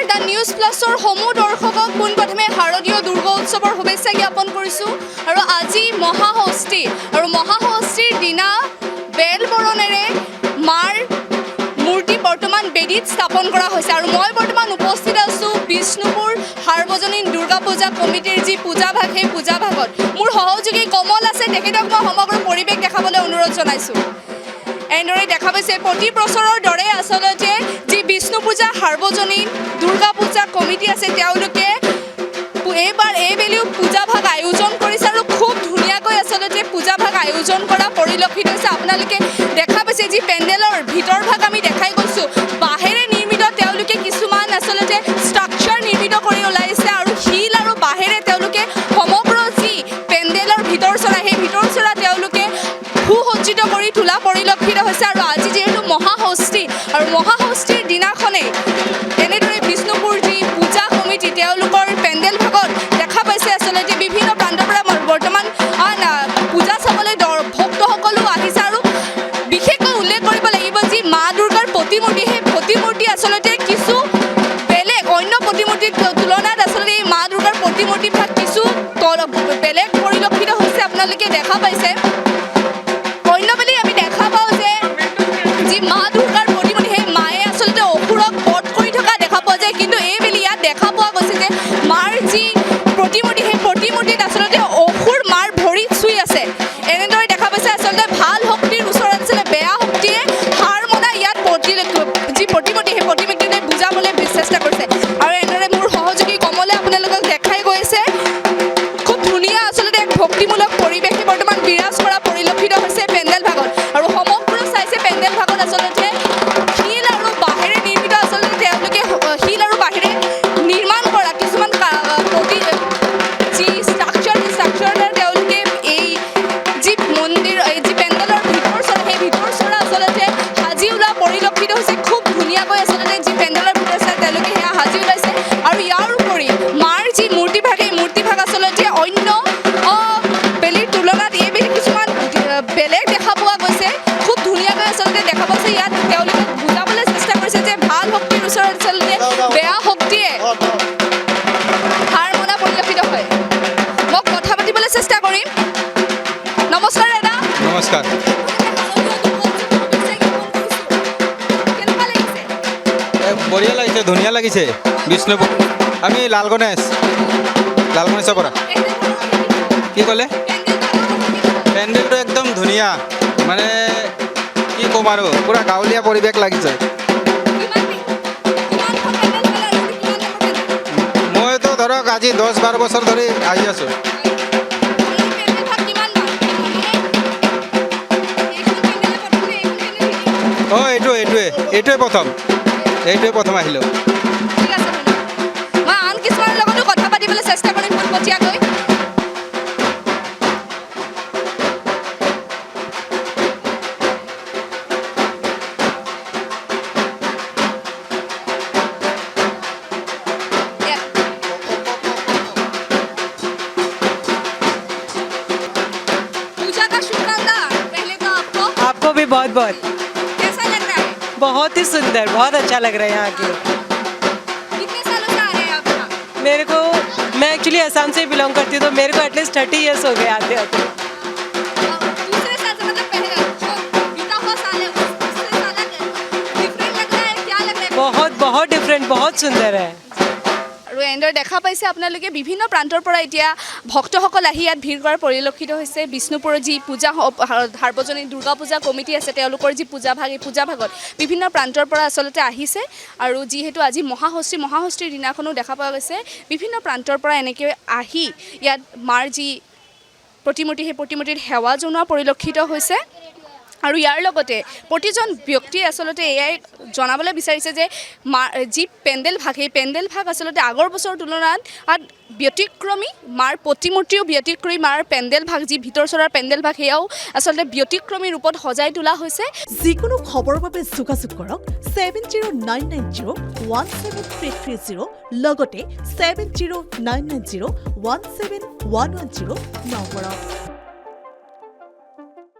The news প্লাছৰ সমূহ দৰ্শকক পোনপ্ৰথমে শাৰদীয় দুৰ্গা উৎসৱৰ শুভেচ্ছা জ্ঞাপন কৰিছোঁ আৰু আজি মহাষষ্ঠী আৰু মহাষষ্ঠীৰ দিনা বেলবৰণেৰে মাৰ মূৰ্তি বৰ্তমান বেদীত স্থাপন কৰা হৈছে আৰু মই বৰ্তমান উপস্থিত আছোঁ বিষ্ণুপুৰ সাৰ্বজনীন দুৰ্গা পূজা কমিটিৰ যি পূজাভাগ সেই পূজাভাগত মোৰ সহযোগী কমল আছে তেখেতক মই সমগ্ৰ পৰিৱেশ দেখাবলৈ অনুৰোধ জনাইছোঁ। এনেদৰে দেখা পাইছে প্ৰতি বছৰৰ দৰে আচলতে যি বিষ্ণু পূজা সাৰ্বজনীন দুৰ্গা পূজা কমিটি আছে তেওঁলোকে এইবাৰ এইবেলিও পূজাভাগ আয়োজন কৰিছে আৰু খুব ধুনীয়াকৈ আচলতে পূজাভাগ আয়োজন কৰা পৰিলক্ষিত হৈছে। আপোনালোকে দেখা পাইছে যি পেণ্ডেলৰ ভিতৰ ভাগ আমি দেখাই গৈছোঁ বাঁহেৰে নিৰ্মিত তেওঁলোকে কিছুমান আচলতে ষ্ট্ৰাকচাৰ নিৰ্মিত কৰি ওলাইছে আৰু শিল আৰু বাঁহেৰে তেওঁলোকে সমগ্ৰ যি পেণ্ডেলৰ ভিতৰ চৰা সেই ভিতৰ চৰা তেওঁলোকে সুসজ্জিত কৰি তোলা পৰিলক্ষিত হৈছে আৰু আজি যিহেতু মহাষষ্ঠী আৰু মহাষষ্ঠীৰ দিনাখনেই এনেদৰে বিষ্ণুপুৰ যি পূজা কমিটি তেওঁলোকৰ পেণ্ডেল ভাগত দেখা পাইছে আচলতে বিভিন্ন প্ৰান্তৰ পৰা বৰ্তমান পূজা চাবলৈ ভক্তসকলো আহিছে আৰু বিশেষকৈ উল্লেখ কৰিব লাগিব যি মা দুৰ্গাৰ প্ৰতিমূৰ্তি সেই প্ৰতিমূৰ্তি আচলতে কিছু বেলেগ অন্য প্ৰতিমূৰ্তিৰ তুলনাত আচলতে এই মা দুৰ্গাৰ প্ৰতিমূৰ্তি ভাগ কিছু বেলেগ পৰিলক্ষিত হৈছে। আপোনালোকে দেখা পাইছে অন্যবেলি আমি দেখা পাওঁ যে যি মা দুৰ্গাৰ প্ৰতিমূৰ্তি সেই মায়ে আচলতে অসুৰক বধ কৰি থকা দেখা পোৱা যায়, কিন্তু এইবেলি ইয়াত দেখা পোৱা গৈছে যে মাৰ যি প্ৰতিমূৰ্তি সেই প্ৰতিমূৰ্তিত আচলতে অসুৰ মাৰ ভৰিত চুই আছে। এনেদৰে দেখা পাইছে আচলতে ভাল শক্তিৰ ওচৰত আচলতে বেয়া শক্তিয়ে হাৰ মনা ইয়াত যি প্ৰতিমূৰ্তি সেই প্ৰতিমূৰ্তিতে বুজাবলৈ চেষ্টা কৰিছে আৰু এনেদৰে মোৰ সহযোগী কমলে আপোনালোকক দেখাই গৈছে খুব ধুনীয়া আচলতে এক ভক্তিমূলক পৰিৱেশে বৰ্তমান বিৰাজ কৰা পৰিলক্ষিত হৈছে পেণ্ডেল ভাগত আৰু সমগ্ৰ চাইছে পেণ্ডেল ভাগত আচলতে শিল আৰু বাঁহেৰে নিৰ্মিত আচলতে তেওঁলোকে শিল আৰু বাঁহেৰে নিৰ্মাণ কৰা কিছুমান যি ষ্ট্ৰাকচাৰ তেওঁলোকে এই যি মন্দিৰ এই যি পেণ্ডেলৰ ভিতৰ চৰা সেই ভিতৰ চৰা আচলতে সাজি ওলোৱা পৰিলক্ষিত হৈছে। খুব ধুনীয়াকৈ আচলতে যি পেণ্ডেলৰ ভিতৰ চৰা তেওঁলোকে সেয়া সাজি ওলাইছে আৰু ইয়াৰ উপৰি মাৰ যি মূৰ্তি ভাগ সেই মূৰ্তি ভাগ আচলতে অন্য বেলিৰ তুলনাত এইবেলি কিছুমান বেলেগ দেখা পোৱা গৈছে। খুব ধুনীয়াকৈ আচলতে দেখা পাইছে ইয়াত তেওঁলোকে বুজাবলৈ চেষ্টা কৰিছে যে ভাল শক্তিৰ ওচৰত আচলতে বেয়া শক্তিয়ে হাৰ মনা পৰিলক্ষিত হয়। মই কথা পাতিবলৈ চেষ্টা কৰিম। নমস্কাৰ দাদা। নমস্কাৰ। বঢ়িয়া লাগিছে, ধুনীয়া লাগিছে। বিষ্ণুপুৰ আমি লালগণেশৰ পৰা। কি ক'লে? পেণ্ডেলটো একদম ধুনীয়া, মানে কি ক'ম আৰু পূৰা গাঁৱলীয়া পৰিৱেশ লাগিছে। মইতো ধৰক আজি 10-12 বছৰ ধৰি আহি আছোঁ। অঁ এইটোৱে প্ৰথম আহিলোঁ। মই আন কিছুমানৰ লগতো কথা পাতিবলৈ চেষ্টা কৰিম পোনপটীয়াকৈ। आपको भी बहुत बहुत कैसा लग रहा है? बहुत ही सुंदर, बहुत अच्छा लग रहा है यहाँ के। कितने सालों से आ रहे हैं आप यहाँ? मैं एक्चुअली असम से बिलोंग करती हूँ, तो मेरे को एटलीस्ट 30 ईयर्स हो गए आते आते। दूसरे साल से मतलब पहले जो बीता हुआ साल है उससे ज़्यादा डिफरेंट लग रहा है, क्या लग रहा है? बहुत बहुत डिफरेंट, बहुत सुंदर है। আৰু এনেদৰে দেখা পাইছে আপোনালোকে বিভিন্ন প্ৰান্তৰ পৰা এতিয়া ভক্তসকল আহি ইয়াত ভিৰ কৰাৰ পৰিলক্ষিত হৈছে। বিষ্ণুপুৰৰ যি পূজা সাৰ্বজনীন দুৰ্গা পূজা কমিটি আছে তেওঁলোকৰ যি পূজাভাগ এই পূজাভাগত বিভিন্ন প্ৰান্তৰ পৰা আচলতে আহিছে আৰু যিহেতু আজি মহাষষ্ঠীৰ দিনাখনো দেখা পোৱা গৈছে বিভিন্ন প্ৰান্তৰ পৰা এনেকৈ আহি ইয়াত মাৰ যি প্ৰতিমূৰ্তি সেই প্ৰতিমূৰ্তিত সেৱা জনোৱা পৰিলক্ষিত হৈছে আৰু ইয়াৰ লগতে প্ৰতিজন ব্যক্তিয়ে আচলতে এয়াই জনাবলৈ বিচাৰিছে যে যি পেণ্ডেল ভাগ সেই পেণ্ডেল ভাগ আচলতে আগৰ বছৰৰ তুলনাত ব্যতিক্ৰমী মাৰ প্ৰতিমূৰ্তিও ব্যতিক্ৰমী মাৰ পেণ্ডেল ভাগ যি ভিতৰ চৰাৰ পেণ্ডেল ভাগ সেয়াও আচলতে ব্যতিক্ৰমী ৰূপত সজাই তোলা হৈছে। যিকোনো খবৰৰ বাবে যোগাযোগ কৰক 7099017330 লগতে 7099017110 নম্বৰত।